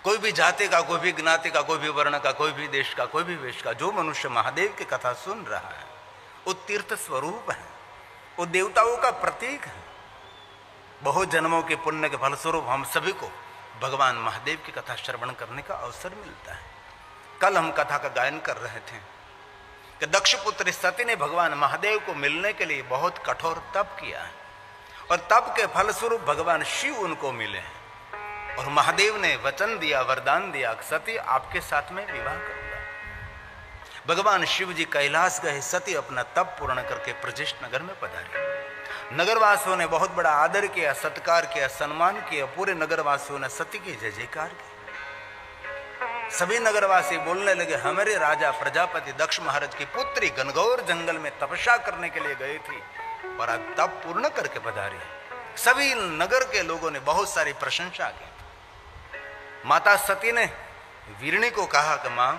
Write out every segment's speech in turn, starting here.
कोई भी जाति का, कोई भी ज्ञाति का, कोई भी वर्ण का, कोई भी देश का, कोई भी वेश का जो मनुष्य महादेव की कथा सुन रहा है वो तीर्थ स्वरूप है, वो देवताओं का प्रतीक है। बहुत जन्मों के पुण्य के फलस्वरूप हम सभी को भगवान महादेव की कथा श्रवण करने का अवसर मिलता है। कल हम कथा का गायन कर रहे थे कि दक्ष पुत्री सती ने भगवान महादेव को मिलने के लिए बहुत कठोर तप किया है और तप के फलस्वरूप भगवान शिव उनको मिले हैं और महादेव ने वचन दिया, वरदान दिया, सती आपके साथ में विवाह करूंगा। भगवान शिव जी कैलाश गए, सती अपना तप पूर्ण करके प्रजिष्ठ नगर में पधारे। नगरवासियों ने बहुत बड़ा आदर किया, सत्कार किया, सम्मान किया। पूरे नगरवासियों ने सती की जय जयकार की। सभी नगरवासी बोलने लगे, हमारे राजा प्रजापति दक्ष महाराज की पुत्री घनघोर जंगल में तपस्या करने के लिए गई थी और आज तप पूर्ण करके पधारी। सभी नगर के लोगों ने बहुत सारी प्रशंसा की। माता सती ने वीरणी को कहा कि मां,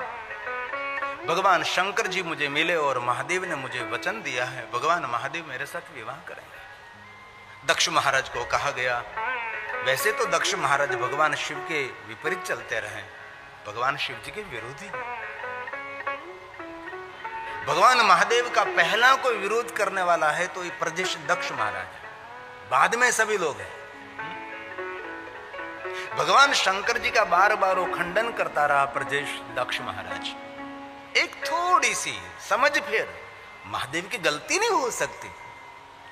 भगवान शंकर जी मुझे मिले और महादेव ने मुझे वचन दिया है, भगवान महादेव मेरे साथ विवाह करेंगे। दक्ष महाराज को कहा गया, वैसे तो दक्ष महाराज भगवान शिव के विपरीत चलते रहे, भगवान शिव जी के विरोधी। भगवान महादेव का पहला कोई विरोध करने वाला है तो ये प्रदेश दक्ष महाराज है, बाद में सभी लोग हैं। भगवान शंकर जी का बार बार वो खंडन करता रहा प्रदेश दक्ष महाराज। एक थोड़ी सी समझ फेर, महादेव की गलती नहीं हो सकती,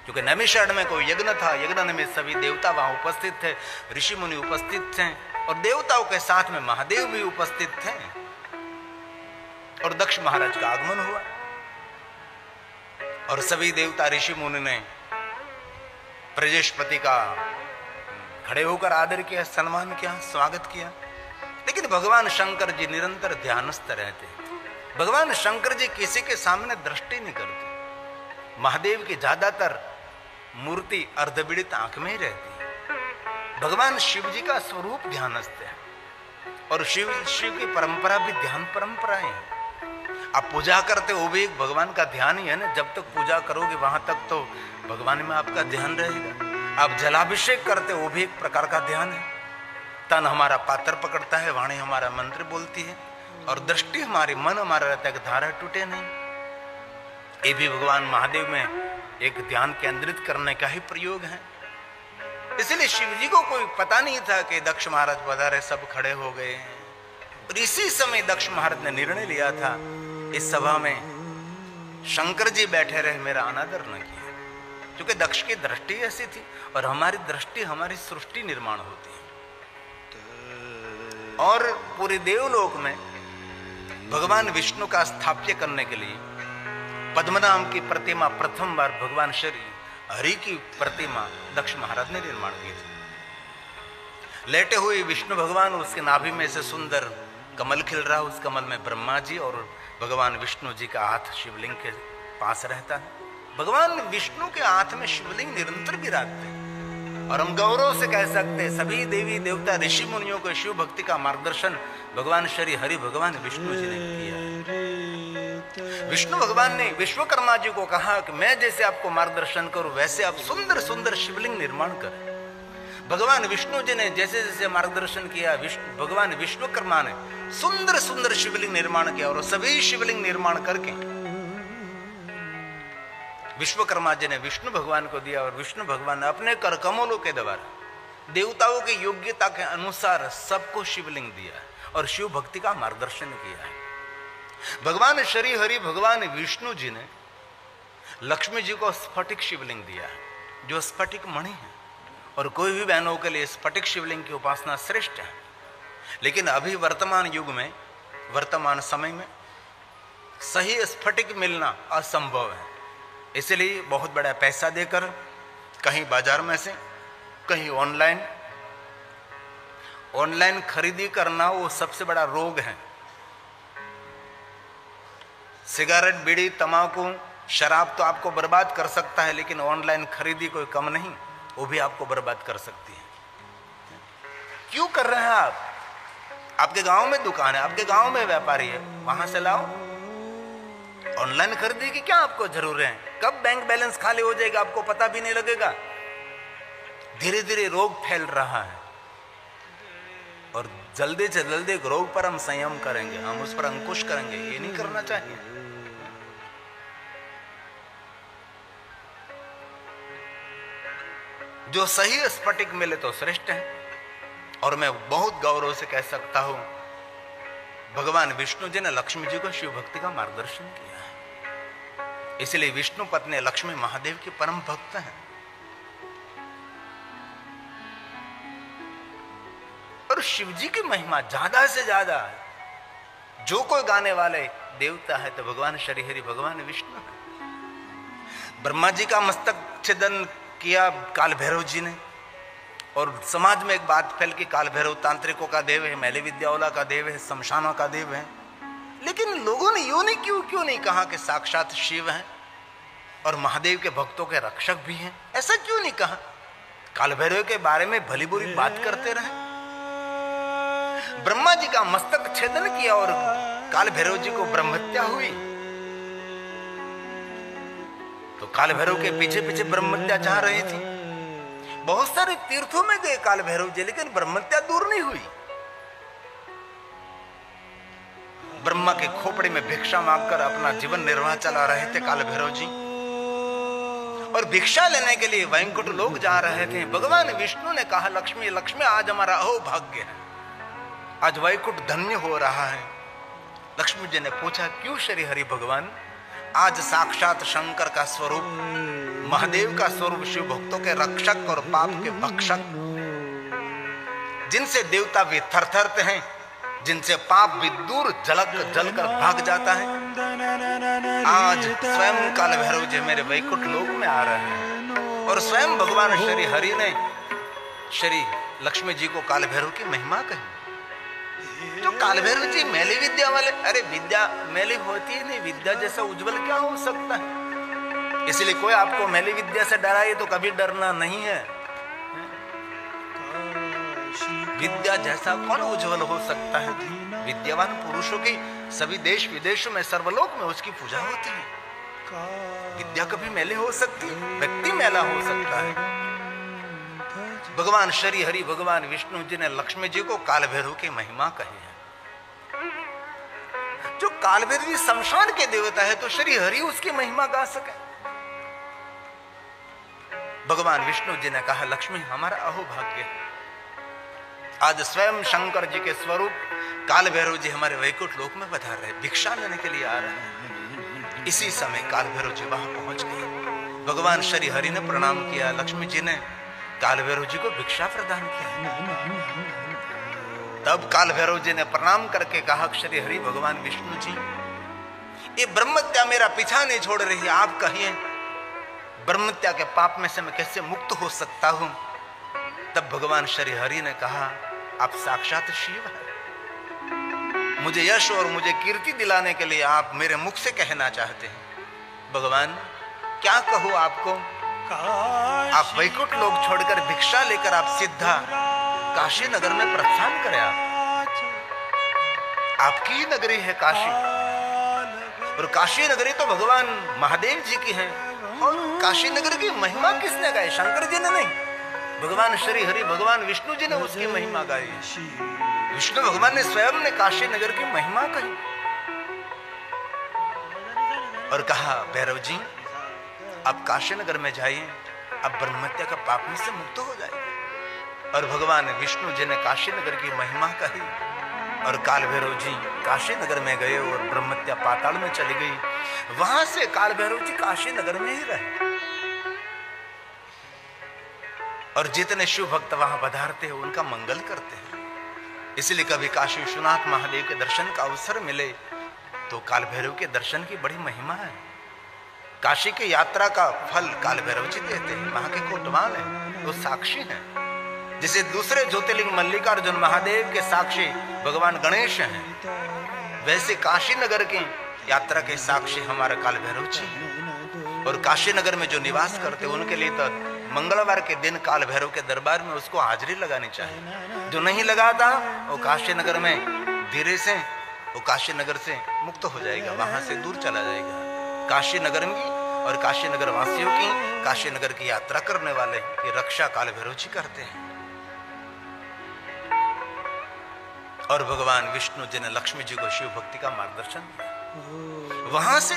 क्योंकि नैमिषारण्य में कोई यज्ञ था, यज्ञ में सभी देवता वहां उपस्थित थे, ऋषि मुनि उपस्थित थे और देवताओं के साथ में महादेव भी उपस्थित थे और दक्ष महाराज का आगमन हुआ और सभी देवता ऋषि मुनि ने प्रजेशपति का खड़े होकर आदर किया, सम्मान किया, स्वागत किया। लेकिन भगवान शंकर जी निरंतर ध्यानस्थ रहते। भगवान शंकर जी किसी के सामने दृष्टि नहीं करते। महादेव की ज्यादातर मूर्ति अर्धविदित आंख में ही रहती है। भगवान शिव जी का स्वरूप ध्यानस्थ है और शिव की परंपरा भी ध्यान परंपरा है। आप पूजा करते वो भी एक भगवान का ध्यान ही है ना। जब तक पूजा करोगे वहां तक तो भगवान में आपका ध्यान रहेगा। आप जलाभिषेक करते वो भी एक प्रकार का ध्यान है। तन हमारा पात्र पकड़ता है, वाणी हमारा मंत्र बोलती है और दृष्टि हमारी, मन हमारा रहता है कि धारा टूटे नहीं। ये भी भगवान महादेव में एक ध्यान केंद्रित करने का ही प्रयोग है। इसलिए शिव जी को कोई पता नहीं था कि दक्ष महाराज पधारे, सब खड़े हो गए। और इसी समय दक्ष महाराज ने निर्णय लिया था, इस सभा में शंकर जी बैठे रहे, मेरा अनादर न किया, क्योंकि दक्ष की दृष्टि ऐसी थी और हमारी दृष्टि हमारी सृष्टि निर्माण होती है। और पूरे देवलोक में भगवान विष्णु का स्थाप्य करने के लिए पद्मनाभ की प्रतिमा प्रथम बार भगवान श्री हरि की प्रतिमा दक्ष महाराज ने निर्माण की थी। लेटे हुए विष्णु भगवान, उसके नाभि में से सुंदर कमल खिल रहा, उस कमल में ब्रह्मा जी और भगवान विष्णु जी का हाथ शिवलिंग के पास रहता है। भगवान विष्णु के हाथ में शिवलिंग निरंतर विराजते हैं और हम गौरव से कह सकते हैं सभी देवी देवता ऋषि मुनियों को शिव भक्ति का मार्गदर्शन भगवान श्री हरि भगवान विष्णु जी ने किया। विष्णु भगवान ने विश्वकर्मा जी को कहा कि मैं जैसे आपको मार्गदर्शन करूं वैसे आप सुंदर सुंदर शिवलिंग निर्माण करें। भगवान विष्णु जी ने जैसे जैसे मार्गदर्शन किया, भगवान विश्वकर्मा ने सुंदर सुंदर शिवलिंग निर्माण किया और सभी शिवलिंग निर्माण करके विश्वकर्मा जी ने विष्णु भगवान को दिया और विष्णु भगवान ने अपने कर कमलों के द्वारा देवताओं की योग्यता के अनुसार सबको शिवलिंग दिया और शिव भक्ति का मार्गदर्शन किया है। भगवान श्री हरि भगवान विष्णु जी ने लक्ष्मी जी को स्फटिक शिवलिंग दिया है, जो स्फटिक मणि है और कोई भी बहनों के लिए स्फटिक शिवलिंग की उपासना श्रेष्ठ है। लेकिन अभी वर्तमान युग में, वर्तमान समय में सही स्फटिक मिलना असंभव है। इसलिए बहुत बड़ा पैसा देकर कहीं बाजार में से, कहीं ऑनलाइन खरीदी करना वो सबसे बड़ा रोग है। सिगरेट, बीड़ी, तंबाकू, शराब तो आपको बर्बाद कर सकता है, लेकिन ऑनलाइन खरीदी कोई कम नहीं, वो भी आपको बर्बाद कर सकती है। क्यों कर रहे हैं आप? आपके गांव में दुकान है, आपके गांव में व्यापारी है, वहां से लाओ। ऑनलाइन खरीदी की क्या आपको जरूरत है? कब बैंक बैलेंस खाली हो जाएगा आपको पता भी नहीं लगेगा। धीरे धीरे रोग फैल रहा है। और जल्दी से जल्दी रोग पर हम संयम करेंगे, हम उस पर अंकुश करेंगे, ये नहीं करना चाहिए। जो सही स्फटिक मिले तो श्रेष्ठ है। और मैं बहुत गौरव से कह सकता हूं, भगवान विष्णु जी ने लक्ष्मी जी को शिव भक्ति का मार्गदर्शन किया है। इसलिए विष्णु पत्नी लक्ष्मी महादेव के परम भक्त हैं। और शिव जी की महिमा ज्यादा से ज्यादा, जो कोई गाने वाले देवता है तो भगवान श्री हरि भगवान विष्णु है। ब्रह्मा जी का मस्तक छेदन किया काल भैरव जी ने, और समाज में एक बात फैल की काल भैरव तांत्रिकों का देव है, मैले विद्यावला का देव है, शमशानों का देव है। लेकिन लोगों ने यूं नहीं क्यों नहीं कहा कि साक्षात शिव हैं और महादेव के भक्तों के रक्षक भी हैं? ऐसा क्यों नहीं कहा? काल भैरव के बारे में भली बुरी बात करते रहे। ब्रह्मा जी का मस्तक छेदन किया और काल भैरव जी को ब्रह्म हत्या हुई, तो काल भैरव के पीछे पीछे ब्रह्म हत्या चाह रही थी। बहुत सारे तीर्थों में गए काल भैरव जी, लेकिन ब्रह्म हत्या दूर नहीं हुई। ब्रह्मा के खोपड़े में भिक्षा मांगकर अपना जीवन निर्वाह चला रहे थे काल भैरव जी, और भिक्षा लेने के लिए वैकुंठ लोग जा रहे थे। भगवान विष्णु ने कहा, लक्ष्मी लक्ष्मी आज हमारा अहोभाग्य है, आज वैकुंठ धन्य हो रहा है। लक्ष्मी जी ने पूछा, क्यों श्री हरि भगवान? आज साक्षात शंकर का स्वरूप, महादेव का स्वरूप, शिव भक्तों के रक्षक और पाप के भक्षक, जिनसे देवता भी थरथरते हैं, जिनसे पाप भी दूर जलकर भाग जाता है, आज स्वयं काल भैरव जी मेरे वैकुंठ लोक में आ रहे हैं। और स्वयं भगवान श्री हरि ने श्री लक्ष्मी जी को काल भैरव की महिमा कही। तो काल भैरव जी मैली विद्या वाले, अरे विद्या मैली होती है नहीं, विद्या जैसा उज्जवल क्या हो सकता है? इसलिए कोई आपको मैली विद्या से डराए तो कभी डरना नहीं है। विद्या जैसा कौन उज्जवल हो सकता है? विद्यावान पुरुषों की सभी देश विदेशों में, सर्वलोक में उसकी पूजा होती है। विद्या कभी मैली हो सकती है? व्यक्ति मैला हो सकता है। भगवान श्री हरि भगवान विष्णु जी ने लक्ष्मी जी को काल भैरव की महिमा कही है। जो काल भैरव जी शमशान के देवता है, तो श्री हरि उसकी महिमा गा सके। भगवान विष्णु जी ने कहा, लक्ष्मी हमारा अहोभाग्य है, आज स्वयं शंकर जी के स्वरूप काल भैरव जी हमारे वैकुंठ लोक में पधार रहे, भिक्षा लेने के लिए आ रहे हैं। इसी समय काल भैरव जी वहां पहुंच गए। भगवान श्री हरि ने प्रणाम किया, लक्ष्मी जी ने काल भैरव जी को भिक्षा प्रदान किया। तब काल भैरव जी ने प्रणाम करके कहा, श्री हरि भगवान विष्णु जी, ये ब्रह्मत्या मेरा पीछा नहीं छोड़ रही है, आप कहिए ब्रह्मत्या के पाप में से मैं कैसे मुक्त हो सकता हूं? तब भगवान श्री हरि ने कहा, आप साक्षात शिव हैं, मुझे यश और मुझे कीर्ति दिलाने के लिए आप मेरे मुख से कहना चाहते हैं। भगवान क्या कहूं आपको? आप वैकुंठ लोक छोड़कर भिक्षा लेकर आप सीधा काशी नगर में प्रस्थान करें। आपकी ही नगरी है काशी, और काशी नगरी तो भगवान महादेव जी की है। और काशी नगर की महिमा किसने गाई? शंकर जी ने नहीं, भगवान श्री हरि भगवान विष्णु जी ने उसकी महिमा गाई। विष्णु भगवान ने स्वयं ने काशी नगर की महिमा कही और कहा, भैरव जी आप काशी नगर में जाइए, आप ब्रह्मत्या का पाप में से मुक्त हो जाएंगे। और भगवान विष्णु जी ने काशी नगर की महिमा कही, और काल भैरव जी काशी नगर में गए और ब्रह्मत्या पाताल में चली गई। वहां से काल भैरव जी काशी नगर में ही रहे, और जितने शिव भक्त वहां पधारते हैं उनका मंगल करते हैं। इसलिए कभी काशी विश्वनाथ महादेव के दर्शन का अवसर मिले तो काल भैरव के दर्शन की बड़ी महिमा है। काशी की यात्रा का फल काल भैरव जी देते हैं, वहां के कोटवाल हैं, वो साक्षी हैं। जिसे दूसरे ज्योतिर्लिंग मल्लिकार्जुन महादेव के साक्षी भगवान गणेश हैं, वैसे काशी नगर की यात्रा के साक्षी हमारा काल भैरव जी हैं। और काशी नगर में जो निवास करते हैं उनके लिए तो मंगलवार के दिन काल भैरव के दरबार में उसको हाजिरी लगानी चाहिए। जो नहीं लगाता वो काशी नगर में धीरे से वो काशी नगर से मुक्त हो जाएगा, वहां से दूर चला जाएगा। काशी नगर की और काशी नगर वासियों की, काशी नगर की यात्रा करने वाले की रक्षा काल भैरव जी करते हैं। और भगवान विष्णु जी ने लक्ष्मी जी को शिव भक्ति का मार्गदर्शन दिया। वहां से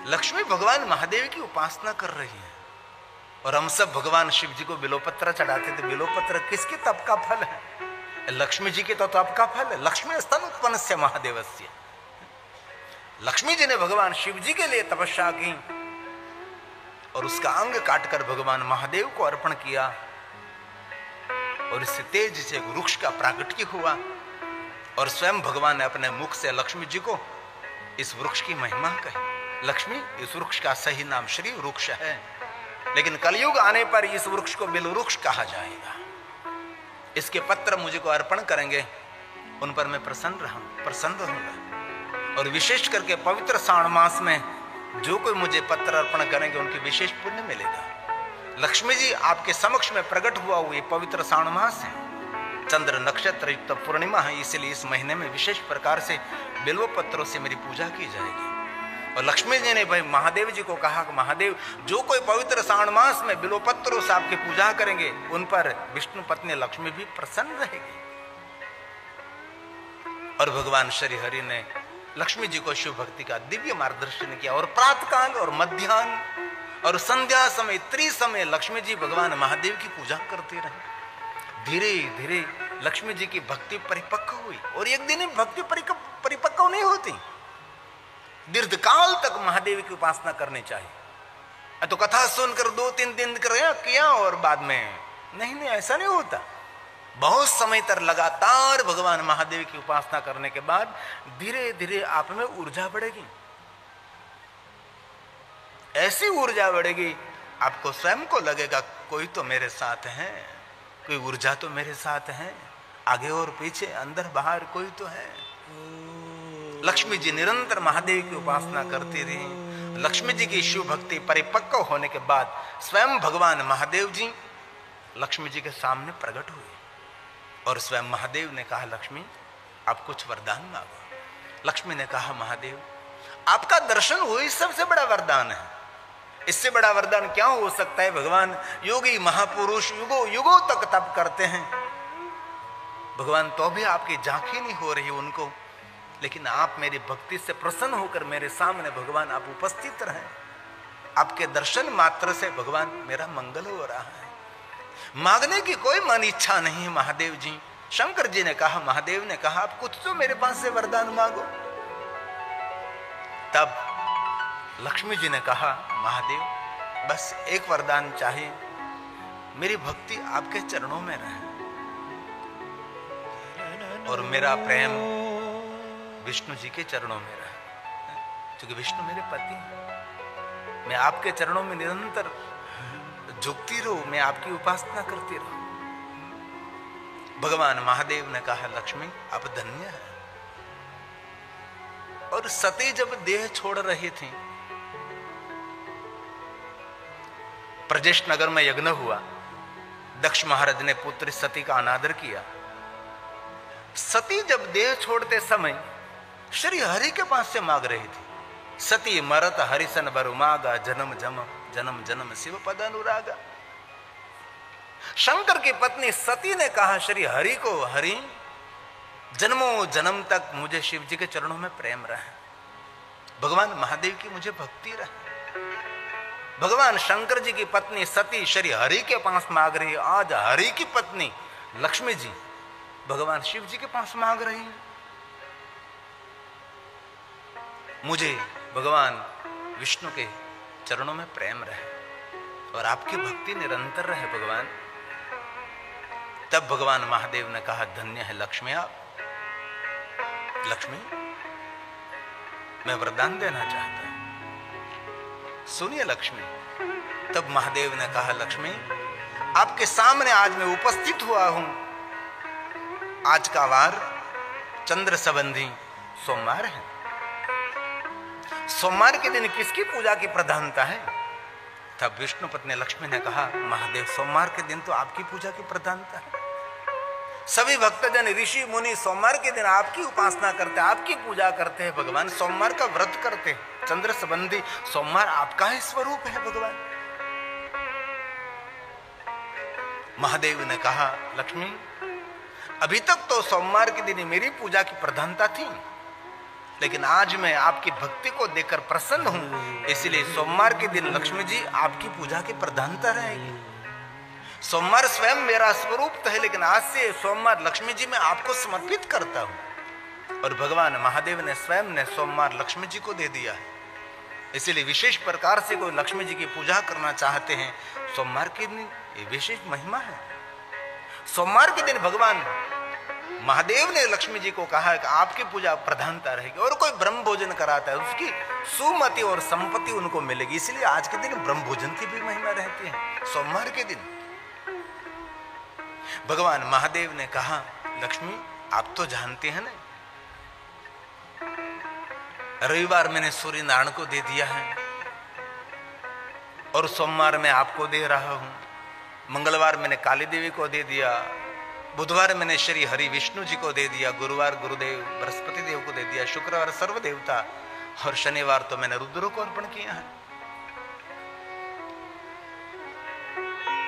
लक्ष्मी भगवान महादेव की उपासना कर रही है और हम सब भगवान शिव जी को बिलोपत्र चढ़ाते थे। बिलोपत्र किसके तप का फल है? लक्ष्मी जी के तो तप का फल है। लक्ष्मी स्तन उत्पन्न से महादेवस्य। लक्ष्मी जी ने भगवान शिव जी के लिए तपस्या की और उसका अंग काटकर भगवान महादेव को अर्पण किया और इससे तेज से वृक्ष का प्रागट्य हुआ और स्वयं भगवान ने अपने मुख से लक्ष्मी जी को इस वृक्ष की महिमा कही। लक्ष्मी इस वृक्ष का सही नाम श्री वृक्ष है, लेकिन कलयुग आने पर इस वृक्ष को बिल वृक्ष कहा जाएगा। इसके पत्र मुझे को अर्पण करेंगे, उन पर मैं प्रसन्न रहूंगा। और विशेष करके पवित्र श्रावण मास में जो कोई मुझे पत्र अर्पण करेंगे उनकी विशेष पुण्य मिलेगा। लक्ष्मी जी आपके समक्ष में प्रकट हुआ हुआ पवित्र श्रावण मास है, चंद्र नक्षत्र युक्त पूर्णिमा है, इसलिए इस महीने में विशेष प्रकार से बिल्व पत्रों से मेरी पूजा की जाएगी। और लक्ष्मी जी ने भाई महादेव जी को कहा कि महादेव जो कोई पवित्र श्रावण मास में बिल्व पत्रों से आपकी पूजा करेंगे उन पर विष्णु पत्नी लक्ष्मी भी प्रसन्न रहेगी। और भगवान श्री हरि ने लक्ष्मी जी को शिव भक्ति का दिव्य मार्गदर्शन किया और प्रातःकाल और मध्याह्न और संध्या समय त्रिसमय लक्ष्मी जी भगवान महादेव की पूजा करते रहे। धीरे धीरे लक्ष्मी जी की भक्ति परिपक्व हुई और एक दिन भक्ति परिपक्व नहीं होती, दीर्घकाल तक महादेव की उपासना करनी चाहिए। तो कथा सुनकर 2-3 दिन किया और बाद में नहीं, ऐसा नहीं होता। बहुत समय तक लगातार भगवान महादेव की उपासना करने के बाद धीरे धीरे आप में ऊर्जा बढ़ेगी। ऐसी ऊर्जा बढ़ेगी आपको स्वयं को लगेगा कोई तो मेरे साथ है, कोई ऊर्जा तो मेरे साथ है, आगे और पीछे अंदर बाहर कोई तो है। लक्ष्मी जी निरंतर महादेव की उपासना करती रही। लक्ष्मी जी की शिव भक्ति परिपक्व होने के बाद स्वयं भगवान महादेव जी लक्ष्मी जी के सामने प्रकट हुए और स्वयं महादेव ने कहा लक्ष्मी आप कुछ वरदान मांगो। लक्ष्मी ने कहा महादेव आपका दर्शन हुई सबसे बड़ा वरदान है, इससे बड़ा वरदान क्या हो सकता है। भगवान योगी महापुरुष युगों युगों तक तप करते हैं, भगवान तो भी आपकी झांकी नहीं हो रही उनको, लेकिन आप मेरी भक्ति से प्रसन्न होकर मेरे सामने भगवान आप उपस्थित रहे। आपके दर्शन मात्र से भगवान मेरा मंगल हो रहा है। मांगने की कोई मन इच्छा नहीं महादेव जी। शंकर जी ने कहा, महादेव ने कहा आप कुछ तो मेरे पास से वरदान मांगो। तब लक्ष्मी जी ने कहा महादेव बस एक वरदान चाहिए, मेरी भक्ति आपके चरणों में रहे और मेरा प्रेम विष्णु जी के चरणों में रहे, क्योंकि विष्णु मेरे पति हैं। मैं आपके चरणों में निरंतर झुकती रहूं, मैं आपकी उपासना करती रहूं। भगवान महादेव ने कहा लक्ष्मी आप धन्य है। और सती जब देह छोड़ रही थी, प्रजेश नगर में यज्ञ हुआ, दक्ष महाराज ने पुत्री सती का अनादर किया। सती जब देह छोड़ते समय श्री हरि के पास से मांग रही थी, सती मरत हरिसन बरु मागा जन्म जन्म जन्म शिव पद अनुरागा। शंकर की पत्नी सती ने कहा श्री हरि को, हरि जन्मों जन्म तक मुझे शिव जी के चरणों में प्रेम रहे, भगवान महादेव की मुझे भक्ति रहे। भगवान शंकर जी की पत्नी सती श्री हरि के पास मांग रही है, आज हरि की पत्नी लक्ष्मी जी भगवान शिव जी के पास मांग रही है, मुझे भगवान विष्णु के चरणों में प्रेम रहे और आपकी भक्ति निरंतर रहे भगवान। तब भगवान महादेव ने कहा धन्य है लक्ष्मी आप। लक्ष्मी मैं वरदान देना चाहता हूं, सुनिए लक्ष्मी। तब महादेव ने कहा लक्ष्मी आपके सामने आज मैं उपस्थित हुआ हूं। आज का वार चंद्र संबंधी सोमवार है। सोमवार के दिन किसकी पूजा की प्रधानता है? तब विष्णु पत्नी लक्ष्मी ने कहा महादेव सोमवार के दिन तो आपकी पूजा की प्रधानता है। सभी भक्तजन ऋषि मुनि सोमवार के दिन आपकी उपासना करते हैं, आपकी पूजा करते हैं भगवान, सोमवार का व्रत करते हैं। चंद्र संबंधी सोमवार आपका ही स्वरूप है भगवान। महादेव ने कहा लक्ष्मी अभी तक तो सोमवार के दिन मेरी पूजा की प्रधानता थी, लेकिन आज मैं आपकी भक्ति को देखकर प्रसन्न हूं, इसलिए सोमवार के दिन लक्ष्मी जी आपकी पूजा की प्रधानता रहेगी। सोमवार स्वयं मेरा स्वरूप है, लेकिन आज से सोमवार लक्ष्मी जी मैं आपको समर्पित करता हूं। और भगवान महादेव ने स्वयं ने सोमवार लक्ष्मी जी को दे दिया है, इसलिए विशेष प्रकार से कोई लक्ष्मी जी की पूजा करना चाहते हैं, सोमवार के दिन ये विशेष महिमा है। सोमवार के दिन भगवान महादेव ने लक्ष्मी जी को कहा कि आपकी पूजा प्रधानता रहेगी, और कोई ब्रह्म भोजन कराता है उसकी सुमति और संपत्ति उनको मिलेगी, इसलिए आज के दिन ब्रह्म भोजन की भी महिमा रहती है। सोमवार के दिन भगवान महादेव ने कहा, लक्ष्मी आप तो जानते हैं ना, रविवार मैंने सूर्य नारायण को दे दिया है, और सोमवार मैं आपको दे रहा हूं, मंगलवार मैंने काली देवी को दे दिया, बुधवार मैंने श्री हरि विष्णु जी को दे दिया, गुरुवार गुरुदेव बृहस्पति देव को दे दिया, शुक्रवार सर्व देवता, और शनिवार तो मैंने रुद्र को अर्पण किया है।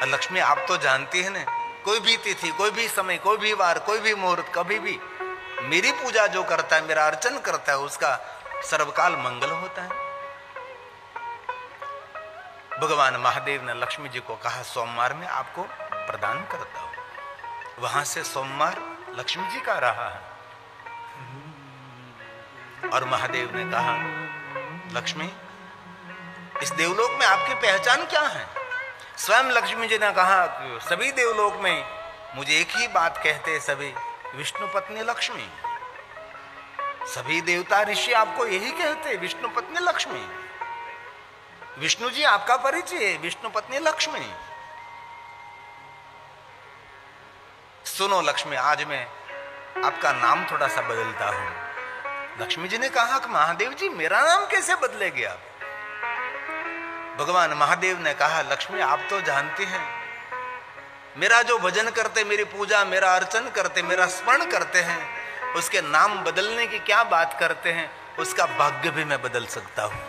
लक्ष्मी आप तो जानती है ना, कोई भी तिथि, कोई भी समय, कोई भी वार, कोई भी मुहूर्त, कभी भी मेरी पूजा जो करता है, मेरा अर्चन करता है, उसका सर्वकाल मंगल होता है। भगवान महादेव ने लक्ष्मी जी को कहा, सोमवार में आपको प्रदान करता हूं। वहां से सोमवार लक्ष्मी जी का रहा है। और महादेव ने कहा, लक्ष्मी इस देवलोक में आपकी पहचान क्या है? स्वयं लक्ष्मी जी ने कहा, सभी देवलोक में मुझे एक ही बात कहते हैं सभी, विष्णु पत्नी लक्ष्मी। सभी देवता ऋषि आपको यही कहते हैं, विष्णु पत्नी लक्ष्मी। विष्णु जी आपका परिचय है, विष्णु पत्नी लक्ष्मी। सुनो लक्ष्मी, आज मैं आपका नाम थोड़ा सा बदलता हूं। लक्ष्मी जी ने कहा कि महादेव जी मेरा नाम कैसे बदले गया? भगवान महादेव ने कहा, लक्ष्मी आप तो जानते हैं, मेरा जो भजन करते, मेरी पूजा, मेरा अर्चन करते, मेरा स्मरण करते हैं, उसके नाम बदलने की क्या बात करते हैं? उसका भाग्य भी मैं बदल सकता हूं,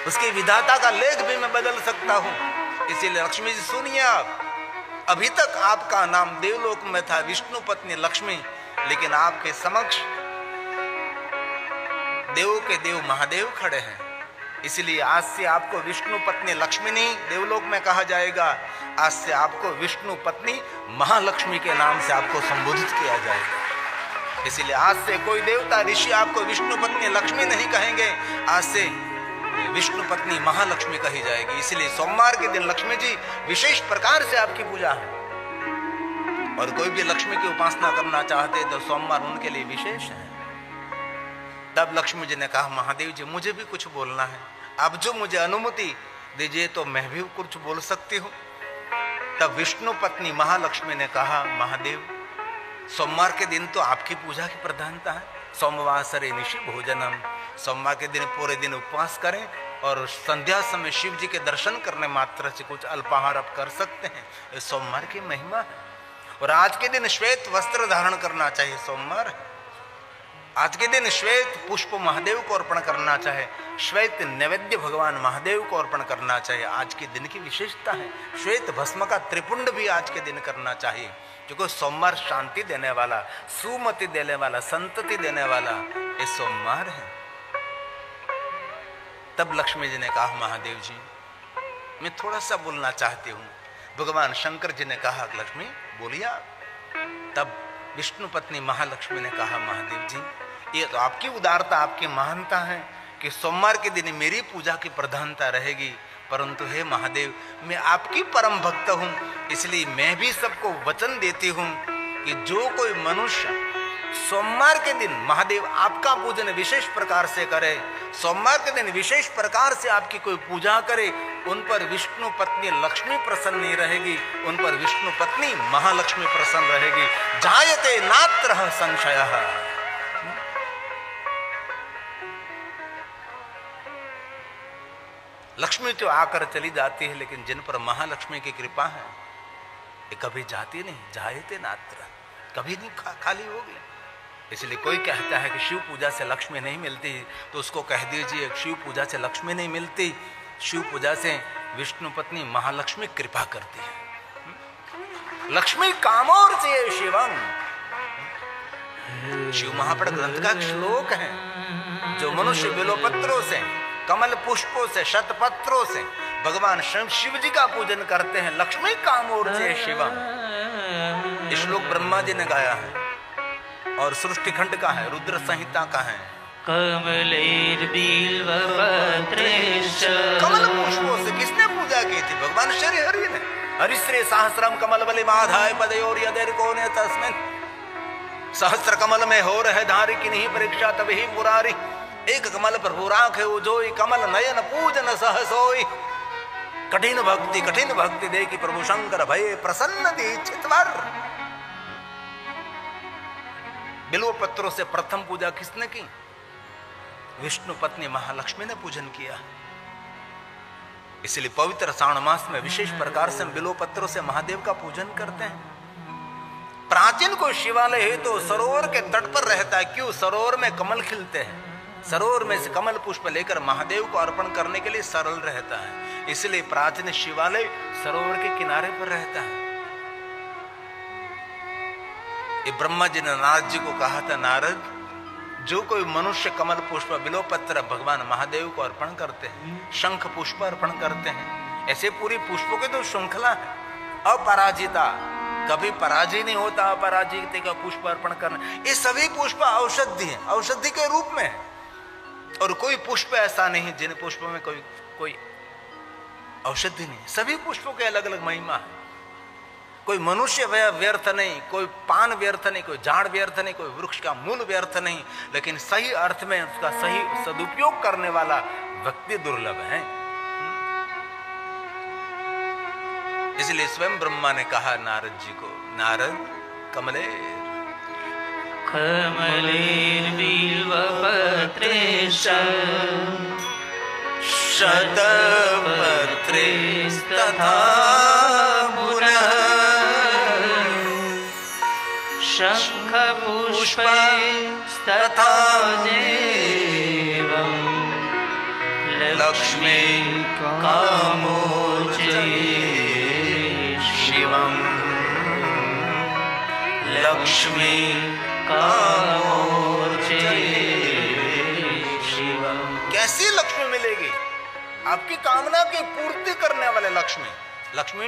उसकी विधाता का लेख भी मैं बदल सकता हूं। इसीलिए लक्ष्मी जी सुनिए, आप अभी तक आपका नाम देवलोक में था विष्णु पत्नी लक्ष्मी, लेकिन आपके समक्ष देवों के देव महादेव खड़े हैं, इसलिए आज से आपको विष्णु पत्नी लक्ष्मी नहीं देवलोक में कहा जाएगा, आज से आपको विष्णु पत्नी महालक्ष्मी के नाम से आपको संबोधित किया जाएगा। इसलिए आज से कोई देवता ऋषि आपको विष्णु पत्नी लक्ष्मी नहीं कहेंगे, आज से विष्णु पत्नी महालक्ष्मी कही जाएगी। इसलिए सोमवार के दिन लक्ष्मी जी विशेष प्रकार से आपकी पूजा है, और कोई भी लक्ष्मी की उपासना करना चाहते तो सोमवार उनके लिए विशेष है। तब लक्ष्मी जी ने कहा, महादेव जी मुझे भी कुछ बोलना है, आप जो मुझे अनुमति दीजिए तो मैं भी कुछ बोल सकती हूँ। तब विष्णु पत्नी महालक्ष्मी ने कहा, महादेव सोमवार के दिन तो आपकी पूजा की प्रधानता है, सोमवासरे निशि भोजनम, सोमवार के दिन पूरे दिन उपवास करें, और संध्या समय शिव जी के दर्शन करने मात्र से कुछ अल्पाहार आप कर सकते हैं, ये सोमवार की महिमा है। और आज के दिन श्वेत वस्त्र धारण करना चाहिए, सोमवार है। आज के दिन श्वेत पुष्प महादेव को अर्पण करना चाहिए, श्वेत नैवेद्य भगवान महादेव को अर्पण करना चाहिए, आज के दिन की विशेषता है। श्वेत भस्म का त्रिपुंड भी आज के दिन करना चाहिए, क्योंकि सोमवार शांति देने वाला, सुमति देने वाला, संतति देने वाला ये सोमवार है। तब लक्ष्मी जी ने कहा, महादेव जी मैं थोड़ा सा बोलना चाहती हूँ। भगवान शंकर जी ने कहा, लक्ष्मी बोलिए। तब विष्णु पत्नी महालक्ष्मी ने कहा, महादेव जी ये तो आपकी उदारता, आपकी महानता है कि सोमवार के दिन मेरी पूजा की प्रधानता रहेगी, परंतु हे महादेव मैं आपकी परम भक्त हूं, इसलिए मैं भी सबको वचन देती हूं कि जो कोई मनुष्य सोमवार के दिन महादेव आपका पूजन विशेष प्रकार से करे, सोमवार के दिन विशेष प्रकार से आपकी कोई पूजा करे, उन पर विष्णु पत्नी लक्ष्मी प्रसन्न नहीं रहेगी, उन पर विष्णु पत्नी महालक्ष्मी प्रसन्न रहेगी। जायते नात्र संशयः। लक्ष्मी तो आकर चली जाती है, लेकिन जिन पर महालक्ष्मी की कृपा है ये कभी जाती नहीं, जायते नात्र, कभी नहीं खाली होगी। इसलिए कोई कहता है कि शिव पूजा से लक्ष्मी नहीं मिलती, तो उसको कह दीजिए शिव पूजा से लक्ष्मी नहीं मिलती, शिव पूजा से विष्णु पत्नी महालक्ष्मी कृपा करती है। लक्ष्मी कामोर्चये शिवं, शिव महापड़ ग्रंथ का श्लोक है। जो मनुष्य बिल्वपत्रों से, कमल पुष्पों से, शतपत्रों से भगवान शिव जी का पूजन करते हैं, लक्ष्मी कामोर्जे शिवम। ये श्लोक ब्रह्मा जी ने गाया है और सृष्टि खंड का है, रुद्र संहिता का है। कमल पुष्पों से किसने पूजा की थी? भगवान श्री हरि ने। हरिश्री सहस्रम कमल बलि माधाय पदयोर यदेर कोने तस्मिन्। सहस्र कमल में हो रहे धारी की नहीं परीक्षा तभी मुरारी। एक कमल प्रभु राखे जोई, कमल नयन पूजन सहसोई। कठिन भक्ति देखी प्रभु शंकर भये प्रसन्न दीक्षित वर। बिल्व पत्रों से प्रथम पूजा किसने की? विष्णु पत्नी महालक्ष्मी ने पूजन किया। इसलिए पवित्र श्रावण मास में विशेष प्रकार से बिल्व पत्रों से महादेव का पूजन करते हैं। प्राचीन कोई शिवालय है तो सरोवर के तट पर रहता है। क्यों? सरोवर में कमल खिलते हैं, सरोवर में से कमल पुष्प लेकर महादेव को अर्पण करने के लिए सरल रहता है। इसलिए प्राचीन शिवालय सरोवर के किनारे पर रहता है। ये ब्रह्मा जी ने नारद जी को कहा था, नारद, जो कोई मनुष्य कमल पुष्प बिल्वपत्र भगवान महादेव को अर्पण करते हैं, शंख पुष्प अर्पण करते हैं, ऐसे पूरी पुष्पों की तो श्रृंखला है, अपराजिता, कभी पराजय नहीं होता। अपराजित का पुष्प अर्पण करना, ये सभी पुष्प औषधि है, औषधि के रूप में है। और कोई पुष्प ऐसा नहीं जिन पुष्पों में कोई औषधि नहीं। सभी पुष्पों के अलग अलग महिमा है। कोई मनुष्य व्यर्थ नहीं, कोई पान व्यर्थ नहीं, कोई झाड़ व्यर्थ नहीं, कोई वृक्ष का मूल व्यर्थ नहीं, लेकिन सही अर्थ में उसका सही सदुपयोग करने वाला व्यक्ति दुर्लभ है। इसलिए स्वयं ब्रह्मा ने कहा नारद जी को, नारद, कमलेर बिल्वपत्रेश शतपत्रेस्तथा पुनः शंखपुष्पैस्तथा देवं लक्ष्मी कामोर्जे शिवम्। लक्ष्मी कामोर्जे शिवम्। कैसी लक्ष्मी मिलेगी? आपकी कामना की पूर्ति करने वाले लक्ष्मी। लक्ष्मी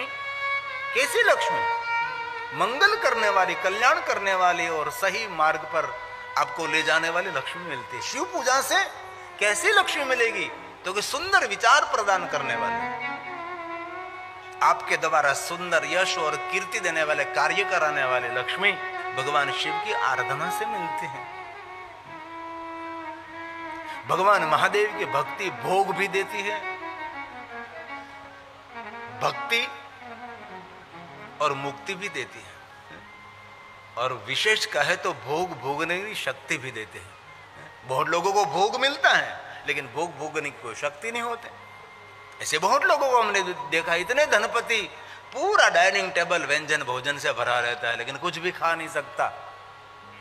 कैसी लक्ष्मी? मंगल करने वाली, कल्याण करने वाली और सही मार्ग पर आपको ले जाने वाली लक्ष्मी मिलती है। शिव पूजा से कैसी लक्ष्मी मिलेगी? तो कि सुंदर विचार प्रदान करने वाले, आपके द्वारा सुंदर यश और कीर्ति देने वाले कार्य कराने वाले लक्ष्मी भगवान शिव की आराधना से मिलते हैं। भगवान महादेव की भक्ति भोग भी देती है। भक्ति और मुक्ति भी देती है, और विशेष कहे तो भोग भोगने की शक्ति भी देते हैं। बहुत लोगों को भोग मिलता है लेकिन भोग भोगने की कोई शक्ति नहीं होते। ऐसे बहुत लोगों को हमने देखा, इतने धनपति, पूरा डाइनिंग टेबल व्यंजन भोजन से भरा रहता है लेकिन कुछ भी खा नहीं सकता।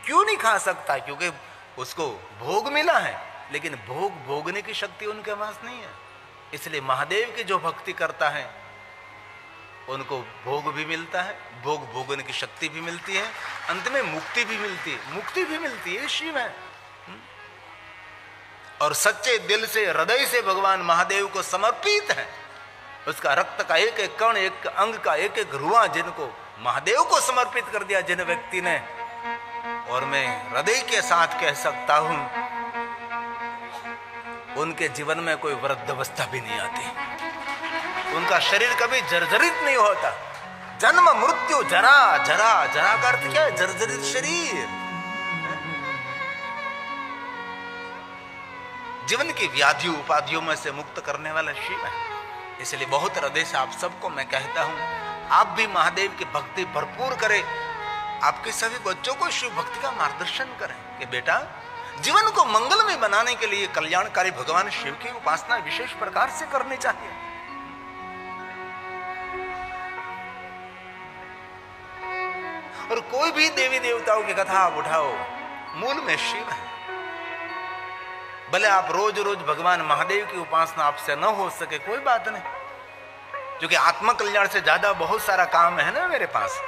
क्यों नहीं खा सकता? क्योंकि उसको भोग मिला है लेकिन भोग भोगने की शक्ति उनके पास नहीं है। इसलिए महादेव की जो भक्ति करता है उनको भोग भी मिलता है, भोग भोगने की शक्ति भी मिलती है, अंत में मुक्ति भी मिलती है। मुक्ति भी मिलती है, शिव है। और सच्चे दिल से, हृदय से भगवान महादेव को समर्पित है। उसका रक्त का एक एक कण, एक अंग का एक एक रुआ जिनको महादेव को समर्पित कर दिया जिन व्यक्ति ने, और मैं हृदय के साथ कह सकता हूं उनके जीवन में कोई वृद्धावस्था भी नहीं आती। उनका शरीर कभी जर्जरित नहीं होता। जन्म मृत्यु जरा, जरा जरा का अर्थ क्या है? जर्जरित शरीर। जीवन की व्याधि उपाधियों में से मुक्त करने वाला शिव है। इसलिए बहुत हृदय से आप सबको मैं कहता हूं, आप भी महादेव की भक्ति भरपूर करें। आपके सभी बच्चों को शिव भक्ति का मार्गदर्शन करें कि बेटा, जीवन को मंगलमय बनाने के लिए कल्याणकारी भगवान शिव की उपासना विशेष प्रकार से करनी चाहिए। और कोई भी देवी देवताओं की कथा आप उठाओ, मूल में शिव है। भले आप रोज रोज भगवान महादेव की उपासना आपसे न हो सके, कोई बात नहीं, क्योंकि आत्म कल्याण से ज्यादा बहुत सारा काम है ना मेरे पास।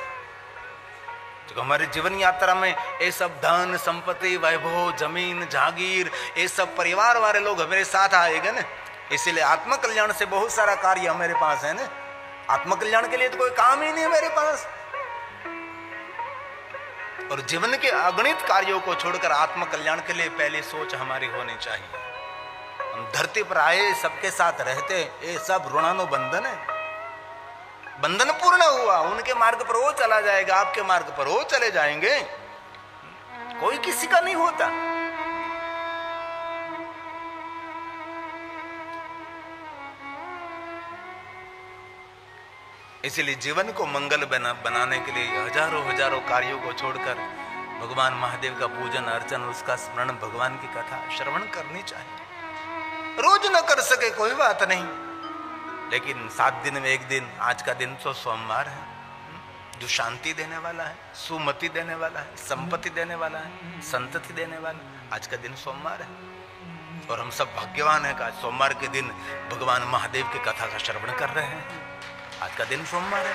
तो हमारे जीवन यात्रा में ये सब धन संपत्ति वैभव जमीन जागीर ये सब परिवार वाले लोग हमारे साथ आएंगे ना, इसीलिए आत्म कल्याण से बहुत सारा कार्य हमारे पास है ना। आत्म कल्याण के लिए तो कोई काम ही नहीं है मेरे पास। और जीवन के अगणित कार्यों को छोड़कर आत्म कल्याण के लिए पहले सोच हमारी होनी चाहिए। हम धरती पर आए सबके साथ रहते, ये सब ऋणानुबंधन है। बंधन पूर्ण हुआ, उनके मार्ग पर वो चला जाएगा, आपके मार्ग पर वो चले जाएंगे, कोई किसी का नहीं होता। इसलिए जीवन को मंगल बनाने के लिए हजारों हजारों कार्यों को छोड़कर भगवान महादेव का पूजन अर्चन, उसका स्मरण, भगवान की कथा श्रवण करनी चाहिए। रोज न कर सके कोई बात नहीं, लेकिन 7 दिन में एक दिन, आज का दिन तो सोमवार है, जो शांति देने वाला है, सुमति देने वाला है, संपत्ति देने वाला है, संतति देने वाला, आज का दिन सोमवार है। और हम सब भाग्यवान हैं कि सोमवार के दिन भगवान महादेव की कथा का श्रवण कर रहे हैं। आज का दिन सोमवार है।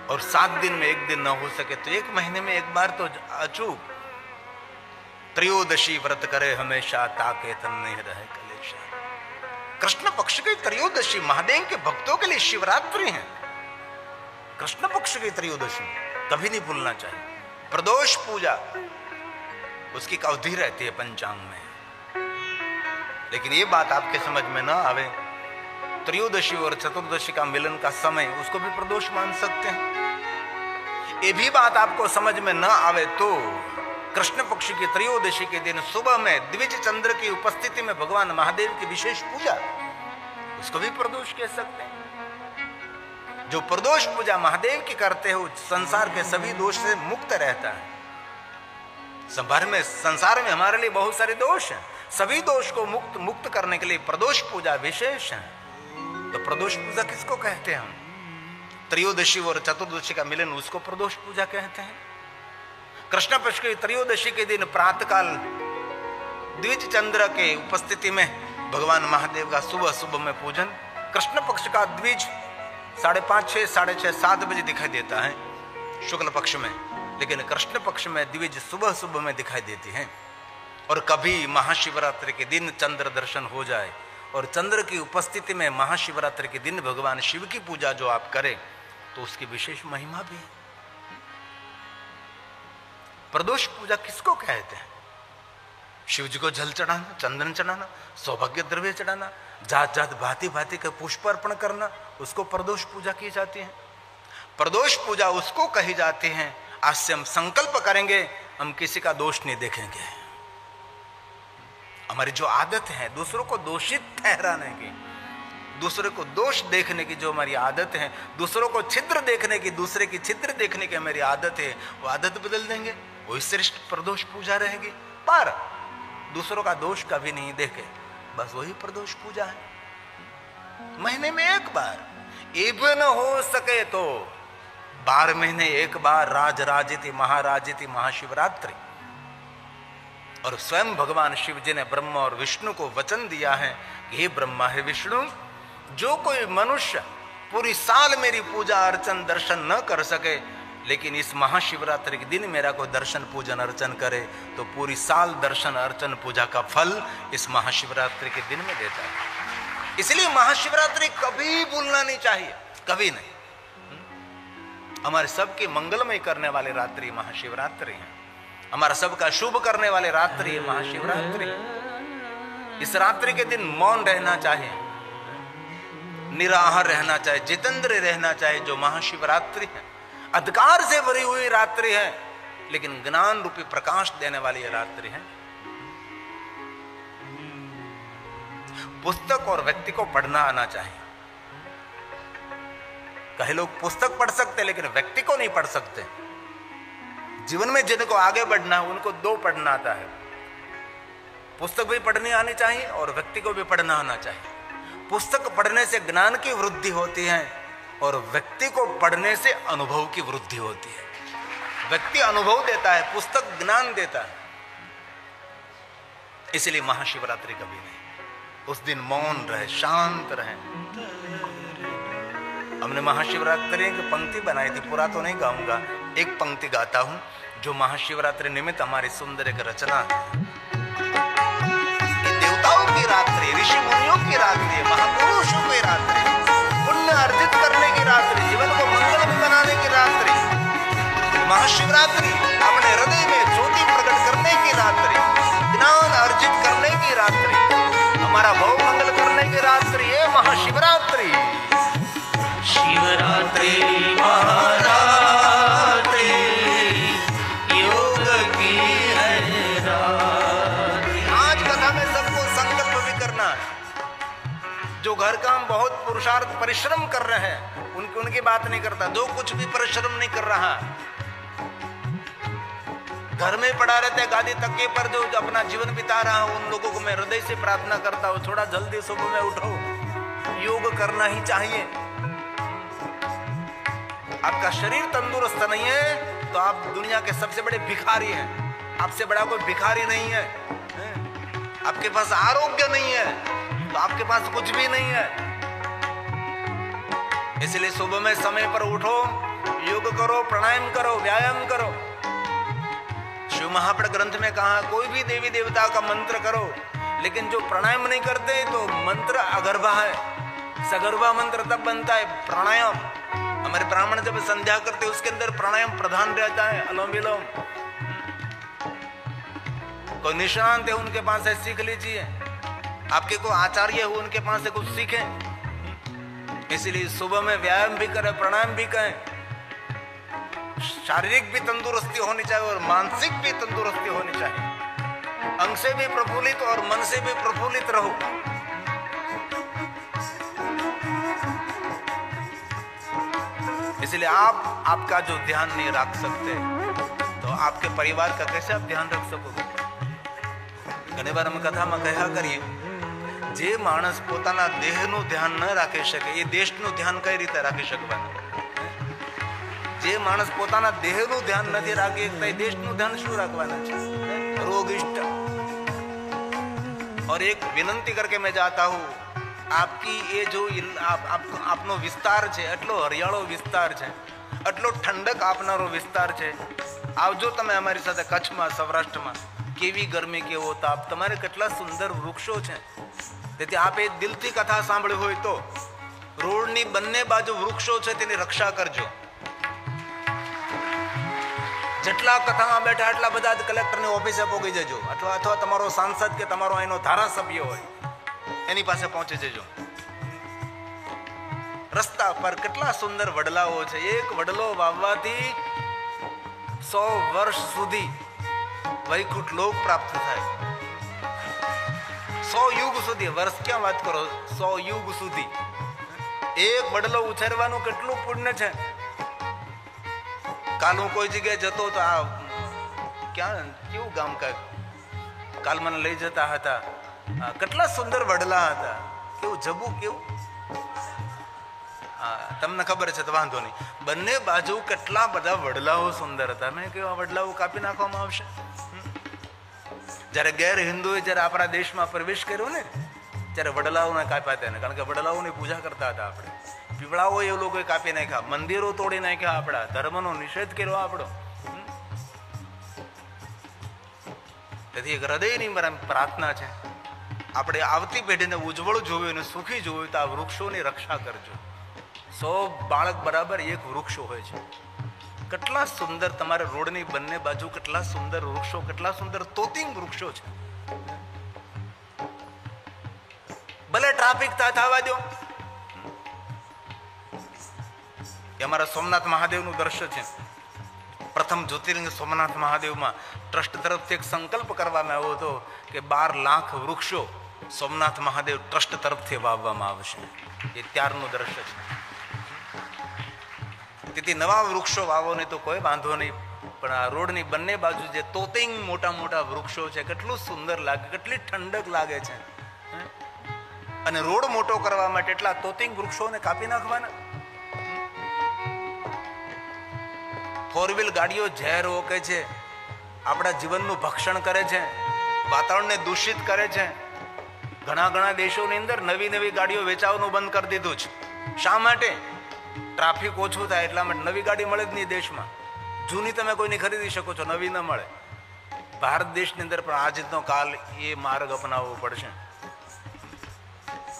और 7 दिन में एक दिन न हो सके तो 1 महीने में एक बार तो अचूक त्रयोदशी व्रत करे हमेशा, ताके तन नहीं रहे कलेशा। कृष्ण पक्ष की त्रयोदशी महादेव के भक्तों के लिए शिवरात्रि है। कृष्ण पक्ष की त्रयोदशी कभी नहीं भूलना चाहिए। प्रदोष पूजा उसकी एक अवधि रहती है पंचांग में, लेकिन ये बात आपके समझ में ना आवे, त्रयोदशी और चतुर्दशी का मिलन का समय उसको भी प्रदोष मान सकते हैं। ये भी बात आपको समझ में ना आवे तो कृष्ण पक्ष की त्रयोदशी के दिन सुबह में द्विज चंद्र की उपस्थिति में भगवान महादेव की विशेष पूजा, उसको भी प्रदोष कह सकते हैं। जो प्रदोष पूजा महादेव की करते हो संसार के सभी दोष से मुक्त रहता है। संसार में हमारे लिए बहुत सारे दोष हैं, सभी दोष को मुक्त करने के लिए प्रदोष पूजा विशेष है। तो प्रदोष पूजा किसको कहते हैं हम? त्रयोदशी और चतुर्दशी का मिलन, उसको प्रदोष पूजा कहते हैं। कृष्ण पक्ष की त्रयोदशी के दिन प्रातःकाल द्विज चंद्र के उपस्थिति में भगवान महादेव का सुबह सुबह में पूजन। कृष्ण पक्ष का द्विज 5:30, 6, 6:30, 7 बजे दिखाई देता है शुक्ल पक्ष में, लेकिन कृष्ण पक्ष में द्विज सुबह सुबह में दिखाई देती है। और कभी महाशिवरात्रि के दिन चंद्र दर्शन हो जाए और चंद्र की उपस्थिति में महाशिवरात्रि के दिन भगवान शिव की पूजा जो आप करें तो उसकी विशेष महिमा भी है। प्रदोष पूजा किसको कहते हैं? शिव जी को जल चढ़ाना, चंदन चढ़ाना, सौभाग्य द्रव्य चढ़ाना, जात जात भांति भांति के पुष्प अर्पण करना, उसको प्रदोष पूजा की जाती है। प्रदोष पूजा उसको कही जाती है, आज से हम संकल्प करेंगे हम किसी का दोष नहीं देखेंगे। हमारी जो आदत है दूसरों को दोषित ठहराने की, दूसरे को दोष देखने की जो हमारी आदत है, दूसरों को छिद्र देखने की, दूसरे की छिद्र देखने की हमारी आदत है, वो आदत बदल देंगे, वही श्रेष्ठ प्रदोष पूजा रहेगी। पर दूसरों का दोष कभी नहीं देखे, बस वही प्रदोष पूजा है। महीने में एक बार, इवन हो सके तो 12 महीने एक बार राजराजिति महाराजिति महाशिवरात्रि। और स्वयं भगवान शिव जी ने ब्रह्मा और विष्णु को वचन दिया है कि हे ब्रह्मा हे विष्णु, जो कोई मनुष्य पूरी साल मेरी पूजा अर्चन दर्शन न कर सके, लेकिन इस महाशिवरात्रि के दिन मेरा कोई दर्शन पूजन अर्चन करे तो पूरी साल दर्शन अर्चन पूजा का फल इस महाशिवरात्रि के दिन में देता है। इसलिए महाशिवरात्रि कभी भूलना नहीं चाहिए, कभी नहीं। हमारे सबके मंगलमय करने वाले रात्रि महाशिवरात्रि है, हमारा सबका शुभ करने वाले रात्रि है महाशिवरात्रि। इस रात्रि के दिन मौन रहना चाहिए, निराहार रहना चाहिए, जितेंद्र रहना चाहिए। जो महाशिवरात्रि है अंधकार से भरी हुई रात्रि है, लेकिन ज्ञान रूपी प्रकाश देने वाली रात्रि है। पुस्तक और व्यक्ति को पढ़ना आना चाहिए। कई लोग पुस्तक पढ़ सकते लेकिन व्यक्ति को नहीं पढ़ सकते। जीवन में जिनको आगे बढ़ना है उनको 2 पढ़ना आता है, पुस्तक भी पढ़नी आनी चाहिए और व्यक्ति को भी पढ़ना आना चाहिए। पुस्तक पढ़ने से ज्ञान की वृद्धि होती है और व्यक्ति को पढ़ने से अनुभव की वृद्धि होती है। व्यक्ति अनुभव देता है, पुस्तक ज्ञान देता है। इसलिए महाशिवरात्रि कभी नहीं, उस दिन मौन रहे, शांत रहे। हमने महाशिवरात्रि की पंक्ति बनाई थी, पूरा तो नहीं गाऊंगा, एक पंक्ति गाता हूं जो महाशिवरात्रि निमित्त हमारी सुंदर एक रचना है। ये देवताओं की रात्रि, ऋषि मुनियों की रात्रि, महापुरुषों की रात्रि, पुण्य अर्जित करने की रात्रि, जीवन को मंगल बनाने की रात्रि, महाशिवरात्रि अपने हृदय में ज्योति प्रकट करने की रात्रि, ज्ञान अर्जित करने की रात्रि, हमारा भव मंगल करने की रात्रि, ये महाशिवरात्रि। शिवरात्रि महारात्रि योग की है रात्रि। आज कथा में सबको संकल्प भी करना है। जो घर काम बहुत पुरुषार्थ परिश्रम कर रहे हैं उनकी बात नहीं करता, जो कुछ भी परिश्रम नहीं कर रहा, घर में पड़ा रहता है गादी तकिए पर जो अपना जीवन बिता रहा हूं, उन लोगों को मैं हृदय से प्रार्थना करता हूं, थोड़ा जल्दी सुबह में उठो, योग करना ही चाहिए। आपका शरीर तंदुरुस्त नहीं है तो आप दुनिया के सबसे बड़े भिखारी हैं, आपसे बड़ा कोई भिखारी नहीं है। आपके पास आरोग्य नहीं है तो आपके पास कुछ भी नहीं है। इसलिए सुबह में समय पर उठो, योग करो, प्राणायाम करो, व्यायाम करो। शिव महापुराण ग्रंथ में कहा कोई भी देवी देवता का मंत्र करो, लेकिन जो प्राणायाम नहीं करते तो मंत्र अगर्भा है। सगर्भा मंत्र तब बनता है प्राणायाम। हमारे ब्राह्मण जब संध्या करते उसके अंदर प्राणायाम प्रधान रहता है, अनुलोम विलोम। कोई निष्णांत है उनके पास है, सीख लीजिए। आपके को आचार्य हो उनके पास से कुछ सीखें। इसलिए सुबह में व्यायाम भी करें, प्राणायाम भी करें। शारीरिक भी तंदुरुस्ती होनी चाहिए और मानसिक भी तंदुरुस्ती होनी चाहिए। अंग से भी प्रफुल्लित और मन से भी प्रफुल्लित रहो। इसलिए आपका जो ध्यान नहीं रख सकते तो आपके परिवार का कैसे आप ध्यान रख सकोगे? घણી વાર અમે કથામાં કહ્યા કરીએ, જે માણસ પોતાના દેહનું ધ્યાન ન રાખી શકે એ દેશનું ધ્યાન કઈ રીતે રાખી શકવાનું? જે માણસ પોતાના દેહનું ધ્યાન નથી રાખી શકતા એ દેશનું ધ્યાન શું રાખવાના છે? રોગિષ્ટ। और एक विनंती करके मैं जाता हूँ, आपकी ये जो आपनो विस्तार है એટલો હરિયાળો વિસ્તાર છે, એટલો ઠંડક આપનારો વિસ્તાર છે। આવજો તમે અમારી સાથે કચ્છમાં, સૌરાષ્ટ્રમાં। કેવી ગરમી, કેવો તાપ, તમારે કેટલા સુંદર વૃક્ષો છે। તેથી આપે દિલથી કથા સાંભળી હોય તો રોડની બંને બાજુ વૃક્ષો છે તેની રક્ષા કરજો। જેટલા કથામાં બેઠા એટલા બધા કલેક્ટરની ઓફિસે પહોંચી જજો, અથવા તમારો સાંસદ કે તમારો એનો ધારાસભ્ય હોય એની પાસે પહોંચી જજો। રસ્તા પર કેટલા સુંદર વડલાઓ છે। એક વડલો વાવવાથી 100 વર્ષ સુધી વૈકુંઠ લોક પ્રાપ્ત થાય। 100 યુગ સુધી, વર્ષ ક્યાં વાત કરો, 100 યુગ સુધી એક વડલો ઉછેરવાનું કેટલું પુણ્ય છે। કાલ હું કોઈ જગ્યાએ જતો તો આ ક્યાં કેવું ગામ કાલ મને લઈ જતા હતા, કેટલા સુંદર વડલા હતા, કેવું જબું, કેવું તમને ખબર છે તો વાંધો નહીં। બંને બાજુ કેટલા બધા વડલાઓ સુંદર હતા। મેં કહ્યું આ વડલાઓ કાપી નાખવામાં આવશે? જ્યારે ગેર હિન્દુએ જ્યારે આપણા દેશમાં પ્રવેશ કર્યો ને ત્યારે વડલાઓને કાપ્યા હતા, કારણ કે વડલાઓની પૂજા કરતા હતા આપણે। પીપળાઓ એ લોકોએ કાપી નાખ્યા, મંદિરો તોડી નાખ્યા, આપણા ધર્મનો નિષેધ કર્યો આપણો। તેથી એક હૃદયની પ્રાર્થના છે, આપણે આવતી પેઢીને ઉજ્જવળ જોયું અને સુખી જોયું તો આ વૃક્ષોની રક્ષા કરજો। 100 બાળક બરાબર એક વૃક્ષ હોય છે। કેટલા સુંદર તમારે રોડની બંને બાજુ કેટલા સુંદર વૃક્ષો, કેટલા સુંદર તોતિંગ વૃક્ષો છે। ભલે ટ્રાફિક થવા દો। અમારા સોમનાથ મહાદેવનું દ્રશ્ય છે। પ્રથમ જ્યોતિર્લિંગ સોમનાથ મહાદેવમાં ટ્રસ્ટ તરફથી એક સંકલ્પ કરવામાં આવ્યો હતો કે 12 લાખ વૃક્ષો સોમનાથ મહાદેવ ટ્રસ્ટ તરફથી વાવવામાં આવશે। એ ત્યારનું દ્રશ્ય છે। તેથી નવા વૃક્ષો વાવો નહીં તો કોઈ વાંધો નહીં, પણ આ રોડની બંને બાજુ જે તોતિંગ મોટા મોટા વૃક્ષો છે કેટલું સુંદર લાગે, કેટલી ઠંડક લાગે છે। અને રોડ મોટો કરવા માટે એટલા તોતિંગ વૃક્ષોને કાપી નાખવાના। 4 વ્હીલ ગાડીઓ ઝેર ઓકે છે, આપણા જીવનનું ભક્ષણ કરે છે, વાતાવરણને દૂષિત કરે છે। ઘણા દેશોની અંદર નવી ગાડીઓ વેચાવાનું બંધ કરી દીધું છે। શા માટે? ટ્રાફિક ઓછું થાય એટલા માટે નવી ગાડી મળે જ નહીં દેશમાં. જૂની તમે કોઈની ખરીદી શકો છો, નવી ન મળે. ભારત દેશની અંદર પણ આજનો કાલ એ માર્ગ અપનાવવો પડશે.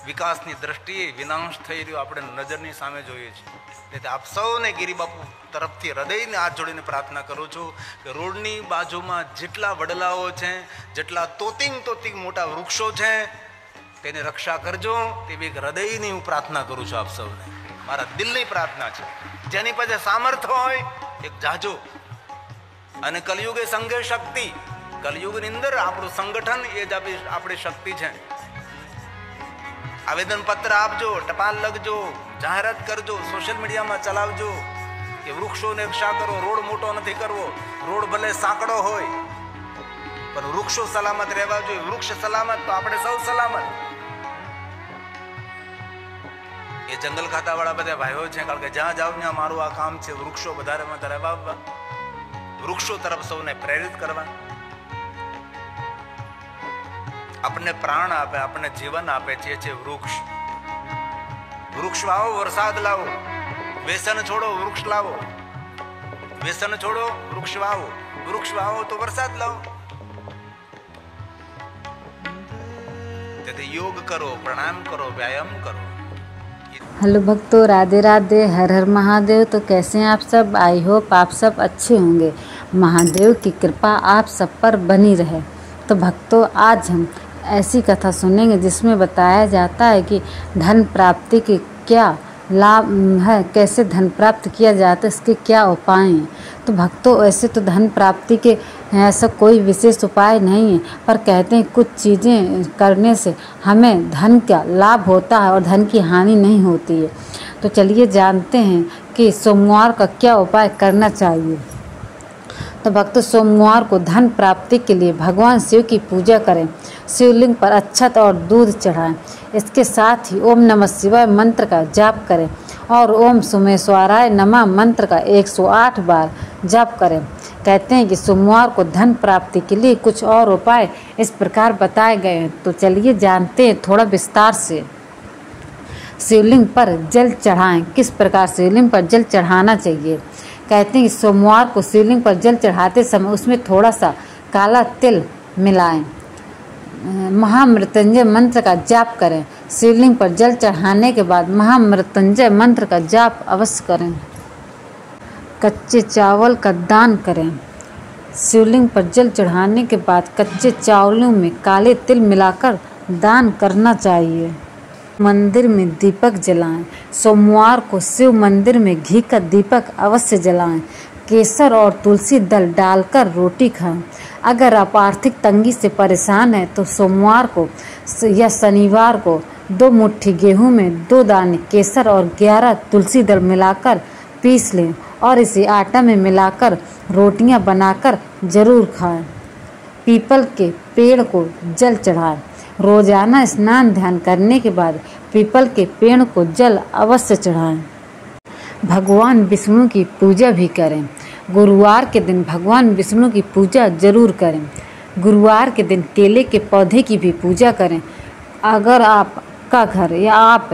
વિકાસની દ્રષ્ટિએ વિનાશ થઈ રહ્યો આપણે નજરની સામે જોઈએ છીએ. તેથી આપ સૌને ગિરિબાપુ તરફથી હૃદયને હાથ જોડીને પ્રાર્થના કરું છું કે રોડની બાજુમાં જેટલા વડલાઓ છે, જેટલા તોતિંગ મોટા વૃક્ષો છે, તેની રક્ષા કરજો. તેવી હૃદયની હું પ્રાર્થના કરું છું આપ સૌને. મારા દિલની પ્રાર્થના છે. જેની પાસે સામર્થ્ય હોય એક જાજો. અને કલયુગે સંઘે શક્તિ. કલયુગની અંદર આપણું સંગઠન એ જ આપણી શક્તિ છે. આવેદન પત્ર આપજો, ટપાલ લખજો, જાહેરાત કરજો, સોશિયલ મીડિયામાં ચલાવજો કે વૃક્ષોને રક્ષા કરો. રોડ મોટો નથી કરવો, રોડ ભલે સાંકડો હોય પણ વૃક્ષો સલામત રહેવા જોઈએ. વૃક્ષ સલામત તો આપણે સૌ સલામત. એ જંગલ ખાતા વાળા બધા ભાઈઓ છે, કારણ કે જ્યાં જાવ ત્યાં મારું આ કામ છે વૃક્ષો વધારેમાં વધારે વાવવા, વૃક્ષો તરફ સૌને પ્રેરિત કરવા. આપણને પ્રાણ આપે, આપણને જીવન આપે છે વૃક્ષ. વૃક્ષ વાવો, વરસાદ લાવો. વ્યસન છોડો, વૃક્ષ લાવો. વ્યસન છોડો, વૃક્ષ વાવો. વૃક્ષ વાવો તો વરસાદ લાવો. તેથી યોગ કરો, प्राणाम करो, व्यायाम करो. हेलो भक्तों, राधे राधे, हर हर महादेव। तो कैसे हैं आप सब? आई होप आप सब अच्छे होंगे। महादेव की कृपा आप सब पर बनी रहे। तो भक्तों, आज हम ऐसी कथा सुनेंगे जिसमें बताया जाता है कि धन प्राप्ति के क्या लाभ है, कैसे धन प्राप्त किया जाता है, इसके क्या उपाय हैं। तो भक्तों, ऐसे तो धन प्राप्ति के ऐसा कोई विशेष उपाय नहीं है, पर कहते हैं कुछ चीज़ें करने से हमें धन का लाभ होता है और धन की हानि नहीं होती है। तो चलिए जानते हैं कि सोमवार का क्या उपाय करना चाहिए। तो भक्तों, सोमवार को धन प्राप्ति के लिए भगवान शिव की पूजा करें, शिवलिंग पर अक्षत और दूध चढ़ाएं। इसके साथ ही ओम नमः शिवाय मंत्र का जाप करें और ओम सोमेश्वराय नमः मंत्र का 108 बार जाप करें। कहते हैं कि सोमवार को धन प्राप्ति के लिए कुछ और उपाय इस प्रकार बताए गए हैं। तो चलिए जानते हैं थोड़ा विस्तार से। शिवलिंग पर जल चढ़ाएं। किस प्रकार शिवलिंग पर जल चढ़ाना चाहिए? कहते हैं कि सोमवार को शिवलिंग पर जल चढ़ाते समय उसमें थोड़ा सा काला तिल मिलाएं। महामृत्युंजय मंत्र का जाप करें। शिवलिंग पर जल चढ़ाने के बाद महामृत्युंजय मंत्र का जाप अवश्य करें। कच्चे चावल का दान करें। शिवलिंग पर जल चढ़ाने के बाद कच्चे चावलों में काले तिल मिलाकर दान करना चाहिए। मंदिर में दीपक जलाएं। सोमवार को शिव मंदिर में घी का दीपक अवश्य जलाएं। केसर और तुलसी दल डालकर रोटी खाएं। अगर आप आर्थिक तंगी से परेशान हैं तो सोमवार को या शनिवार को 2 मुट्ठी गेहूं में 2 दाने केसर और 11 तुलसी दल मिलाकर पीस लें और इसे आटा में मिलाकर रोटियां बनाकर जरूर खाएं। पीपल के पेड़ को जल चढ़ाएं। रोजाना स्नान ध्यान करने के बाद पीपल के पेड़ को जल अवश्य चढ़ाएं। भगवान विष्णु की पूजा भी करें। गुरुवार के दिन भगवान विष्णु की पूजा जरूर करें। गुरुवार के दिन केले के पौधे की भी पूजा करें। अगर आपका घर या आप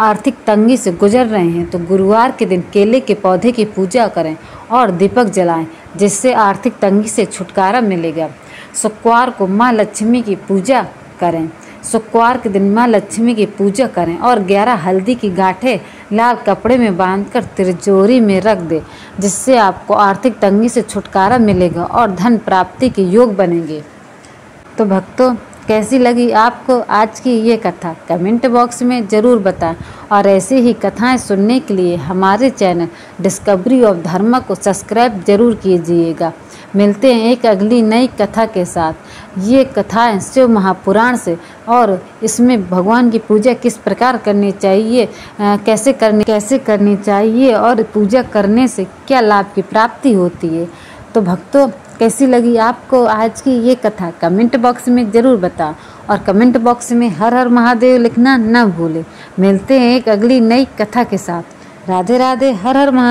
आर्थिक तंगी से गुजर रहे हैं तो गुरुवार के दिन केले के पौधे की पूजा करें और दीपक जलाएं, जिससे आर्थिक तंगी से छुटकारा मिलेगा। शुक्रवार को माँ लक्ष्मी की पूजा करें। शुक्रवार के दिन माँ लक्ष्मी की पूजा करें और 11 हल्दी की गांठें लाल कपड़े में बांधकर तिजोरी में रख दें, जिससे आपको आर्थिक तंगी से छुटकारा मिलेगा और धन प्राप्ति के योग बनेंगे। तो भक्तों, कैसी लगी आपको आज की ये कथा? कमेंट बॉक्स में ज़रूर बताएं और ऐसे ही कथाएं सुनने के लिए हमारे चैनल डिस्कवरी ऑफ धर्म को सब्सक्राइब जरूर कीजिएगा। मिलते हैं एक अगली नई कथा के साथ। ये कथाएं शिव महापुराण से और इसमें भगवान की पूजा किस प्रकार करनी चाहिए, कैसे करनी चाहिए और पूजा करने से क्या लाभ की प्राप्ति होती है। तो भक्तों, कैसी लगी आपको आज की ये कथा? कमेंट बॉक्स में ज़रूर बताओ और कमेंट बॉक्स में हर हर महादेव लिखना न भूलें। मिलते हैं एक अगली नई कथा के साथ। राधे राधे, हर हर महादेव।